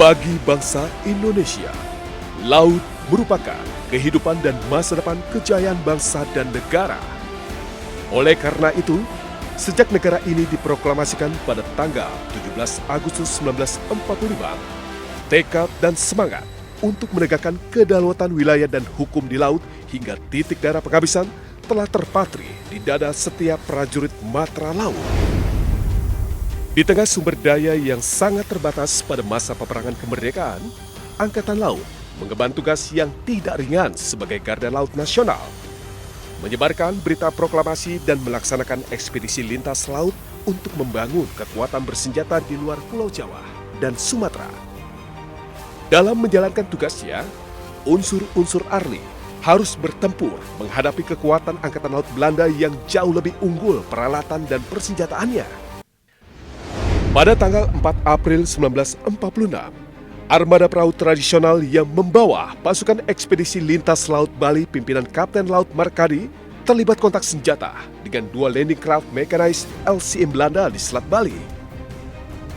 Bagi bangsa Indonesia, laut merupakan kehidupan dan masa depan kejayaan bangsa dan negara. Oleh karena itu, sejak negara ini diproklamasikan pada tanggal 17 Agustus 1945, tekad dan semangat untuk menegakkan kedaulatan wilayah dan hukum di laut hingga titik darah penghabisan telah terpatri di dada setiap prajurit Matra Laut. Di tengah sumber daya yang sangat terbatas pada masa peperangan kemerdekaan, Angkatan Laut mengemban tugas yang tidak ringan sebagai garda laut nasional, menyebarkan berita proklamasi dan melaksanakan ekspedisi lintas laut untuk membangun kekuatan bersenjata di luar Pulau Jawa dan Sumatera. Dalam menjalankan tugasnya, unsur-unsur ARLI harus bertempur menghadapi kekuatan Angkatan Laut Belanda yang jauh lebih unggul peralatan dan persenjataannya. Pada tanggal 4 April 1946, armada perahu tradisional yang membawa pasukan ekspedisi lintas laut Bali pimpinan Kapten Laut Markadi terlibat kontak senjata dengan dua landing craft mechanized LCM Belanda di Selat Bali.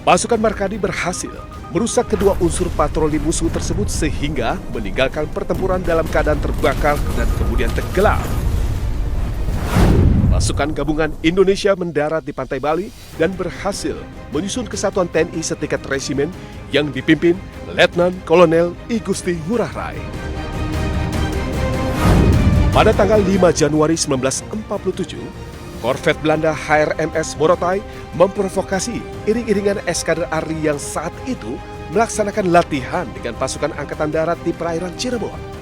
Pasukan Markadi berhasil merusak kedua unsur patroli musuh tersebut sehingga meninggalkan pertempuran dalam keadaan terbakar dan kemudian tenggelam. Pasukan gabungan Indonesia mendarat di pantai Bali dan berhasil menyusun kesatuan TNI setingkat resimen yang dipimpin Letnan Kolonel I Gusti Ngurah Rai. Pada tanggal 5 Januari 1947, korvet Belanda HRMS Morotai memprovokasi iring-iringan eskadron ARLI yang saat itu melaksanakan latihan dengan pasukan Angkatan Darat di perairan Cirebon.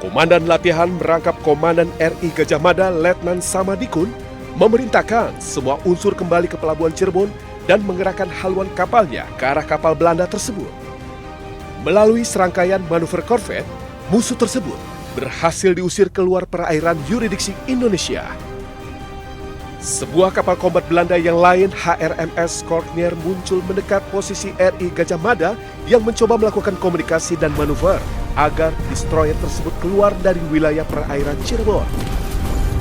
Komandan latihan merangkap Komandan RI Gajah Mada Letnan Samadikun memerintahkan semua unsur kembali ke Pelabuhan Cirebon dan mengerahkan haluan kapalnya ke arah kapal Belanda tersebut. Melalui serangkaian manuver korvet, musuh tersebut berhasil diusir keluar perairan yurisdiksi Indonesia. Sebuah kapal kombat Belanda yang lain HRMS Kortnier muncul mendekat posisi RI Gajah Mada yang mencoba melakukan komunikasi dan manuver agar destroyer tersebut keluar dari wilayah perairan Cirebon.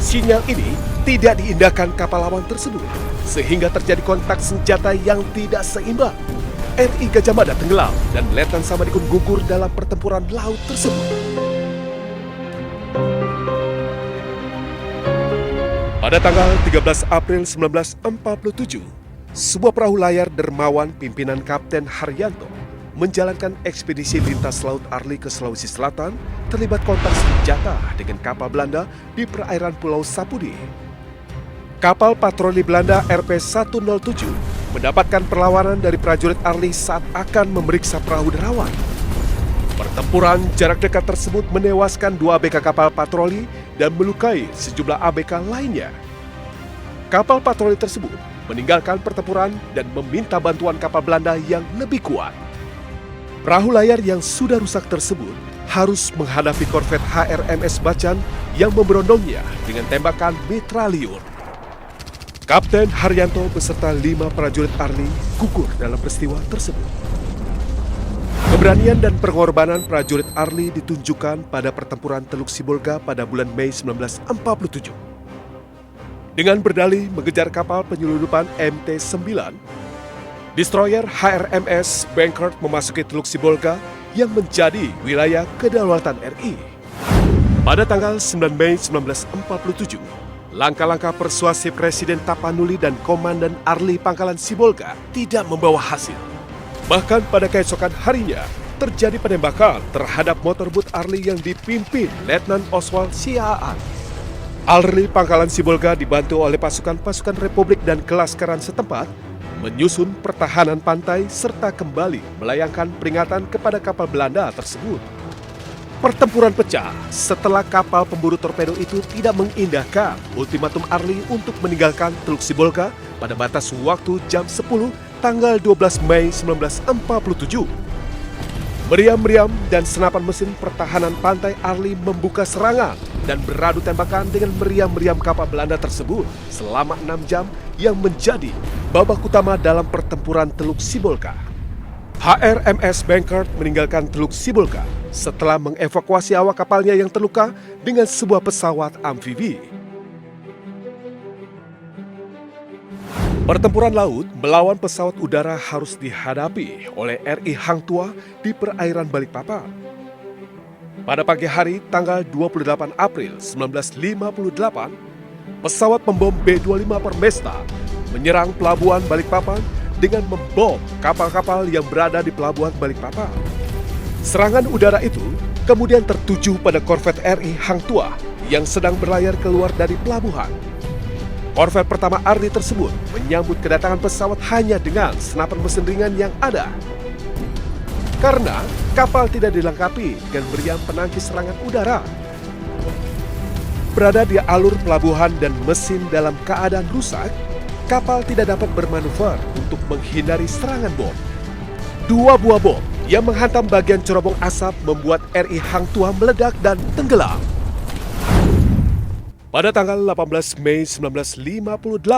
Sinyal ini tidak diindahkan kapal lawan tersebut, sehingga terjadi kontak senjata yang tidak seimbang. RI Gajah Mada tenggelam dan Letnan Samadikun gugur dalam pertempuran laut tersebut. Pada tanggal 13 April 1947, sebuah perahu layar dermawan pimpinan Kapten Haryanto menjalankan ekspedisi lintas laut ARLI ke Sulawesi Selatan terlibat kontak senjata dengan kapal Belanda di perairan Pulau Sapudi. Kapal patroli Belanda RP-107 mendapatkan perlawanan dari prajurit ARLI saat akan memeriksa perahu derawan. Pertempuran jarak dekat tersebut menewaskan 2 ABK kapal patroli dan melukai sejumlah ABK lainnya. Kapal patroli tersebut meninggalkan pertempuran dan meminta bantuan kapal Belanda yang lebih kuat. Perahu layar yang sudah rusak tersebut harus menghadapi korvet HRMS Bacan yang memberondongnya dengan tembakan mitraliun. Kapten Haryanto beserta 5 prajurit ARLI gugur dalam peristiwa tersebut. Keberanian dan pengorbanan prajurit ARLI ditunjukkan pada pertempuran Teluk Sibolga pada bulan Mei 1947. Dengan berdalih mengejar kapal penyelundupan MT-9, destroyer HRMS Bankert memasuki Teluk Sibolga yang menjadi wilayah kedaulatan RI. Pada tanggal 9 Mei 1947, langkah-langkah persuasif Presiden Tapanuli dan Komandan ARLI Pangkalan Sibolga tidak membawa hasil. Bahkan pada keesokan harinya, terjadi penembakan terhadap motorbot ARLI yang dipimpin Letnan Oswald Siaan. ARLI Pangkalan Sibolga dibantu oleh pasukan-pasukan Republik dan kelaskaran setempat menyusun pertahanan pantai serta kembali melayangkan peringatan kepada kapal Belanda tersebut. Pertempuran pecah setelah kapal pemburu torpedo itu tidak mengindahkan ultimatum ARLI untuk meninggalkan Teluk Sibolga pada batas waktu jam 10 tanggal 12 Mei 1947. Meriam-meriam dan senapan mesin pertahanan pantai ARLI membuka serangan dan beradu tembakan dengan meriam-meriam kapal Belanda tersebut selama 6 jam yang menjadi babak utama dalam pertempuran Teluk Sibolga. HRMS Bankert meninggalkan Teluk Sibolga setelah mengevakuasi awak kapalnya yang terluka dengan sebuah pesawat amfibi. Pertempuran laut melawan pesawat udara harus dihadapi oleh RI Hang Tuah di perairan Balikpapan. Pada pagi hari tanggal 28 April 1958, pesawat pembom B-25 Permesta menyerang pelabuhan Balikpapan dengan membom kapal-kapal yang berada di pelabuhan Balikpapan. Serangan udara itu kemudian tertuju pada korvet RI Hang Tuah yang sedang berlayar keluar dari pelabuhan. Korvet pertama Ardi tersebut menyambut kedatangan pesawat hanya dengan senapan mesin ringan yang ada. Karena kapal tidak dilengkapi dengan meriam penangkis serangan udara. Berada di alur pelabuhan dan mesin dalam keadaan rusak, kapal tidak dapat bermanuver untuk menghindari serangan bom. Dua buah bom yang menghantam bagian cerobong asap membuat RI Hang Tuah meledak dan tenggelam. Pada tanggal 18 Mei 1958,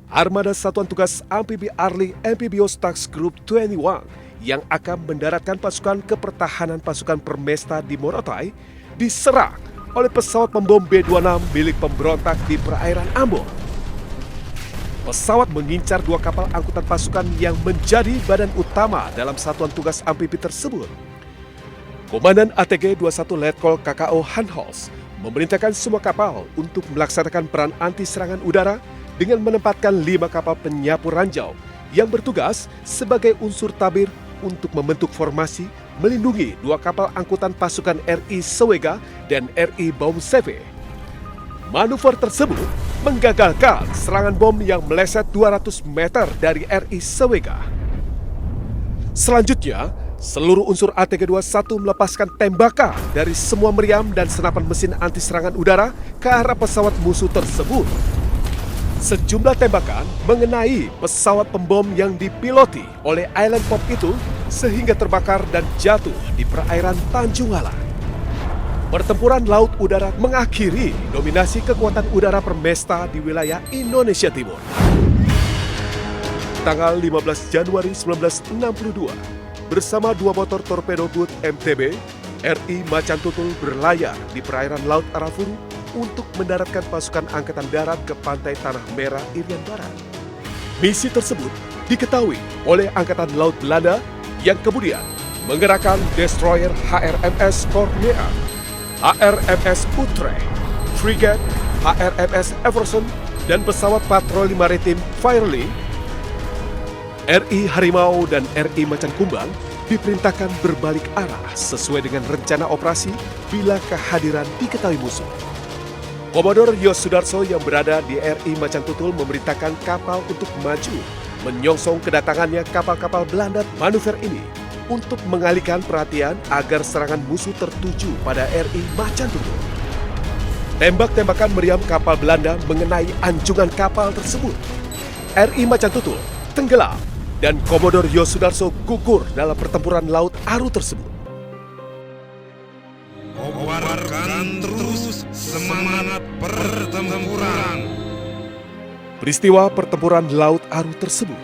Armada Satuan Tugas Amfibi Arleigh Amphibious Task Group 21 yang akan mendaratkan pasukan kepertahanan pasukan Permesta di Morotai diserang oleh pesawat pembom B-26 milik pemberontak di perairan Ambon. Pesawat mengincar dua kapal angkutan pasukan yang menjadi badan utama dalam satuan tugas amfibi tersebut. Komandan ATG 21 Letkol KKO Hanholz memerintahkan semua kapal untuk melaksanakan peran anti serangan udara dengan menempatkan 5 kapal penyapu ranjau yang bertugas sebagai unsur tabir untuk membentuk formasi melindungi 2 kapal angkutan pasukan RI Sewega dan RI Baumseve. Manuver tersebut menggagalkan serangan bom yang meleset 200 meter dari RI Sewega. Selanjutnya, seluruh unsur ATG-21 melepaskan tembakan dari semua meriam dan senapan mesin anti serangan udara ke arah pesawat musuh tersebut. Sejumlah tembakan mengenai pesawat pembom yang dipiloti oleh Island Pop itu sehingga terbakar dan jatuh di perairan Tanjung Alang. Pertempuran laut udara mengakhiri dominasi kekuatan udara Permesta di wilayah Indonesia Timur. Tanggal 15 Januari 1962, bersama 2 motor torpedo boot MTB, RI Macan Tutul berlayar di perairan Laut Arafuru untuk mendaratkan pasukan Angkatan Darat ke pantai Tanah Merah Irian Barat. Misi tersebut diketahui oleh Angkatan Laut Belanda yang kemudian menggerakkan destroyer HRMS Cornea, HRMS Utrecht, frigate HRMS Everson, dan pesawat patroli maritim Firely. RI Harimau dan RI Macan Kumbang diperintahkan berbalik arah sesuai dengan rencana operasi bila kehadiran diketahui musuh. Komodor Yos Sudarso yang berada di RI Macan Tutul memerintahkan kapal untuk maju, menyongsong kedatangannya kapal-kapal Belanda manuver ini untuk mengalihkan perhatian agar serangan musuh tertuju pada RI Macan Tutul. Tembak-tembakan meriam kapal Belanda mengenai anjungan kapal tersebut. RI Macan Tutul tenggelam dan Komodor Yos Sudarso gugur dalam pertempuran laut Aru tersebut. Kobarkan terus semangat pertempuran. Peristiwa pertempuran laut Aru tersebut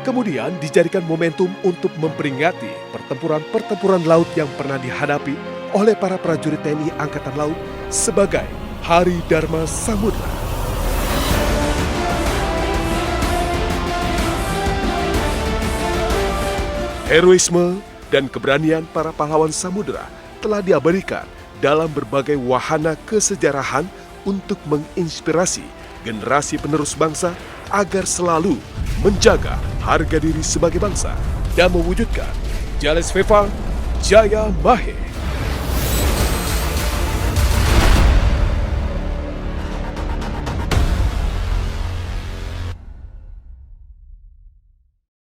kemudian dijadikan momentum untuk memperingati pertempuran-pertempuran laut yang pernah dihadapi oleh para prajurit TNI Angkatan Laut sebagai Hari Dharma Samudra. Heroisme dan keberanian para pahlawan samudera telah diabadikan dalam berbagai wahana kesejarahan untuk menginspirasi generasi penerus bangsa agar selalu menjaga harga diri sebagai bangsa dan mewujudkan Jales Viva Jaya Mahe.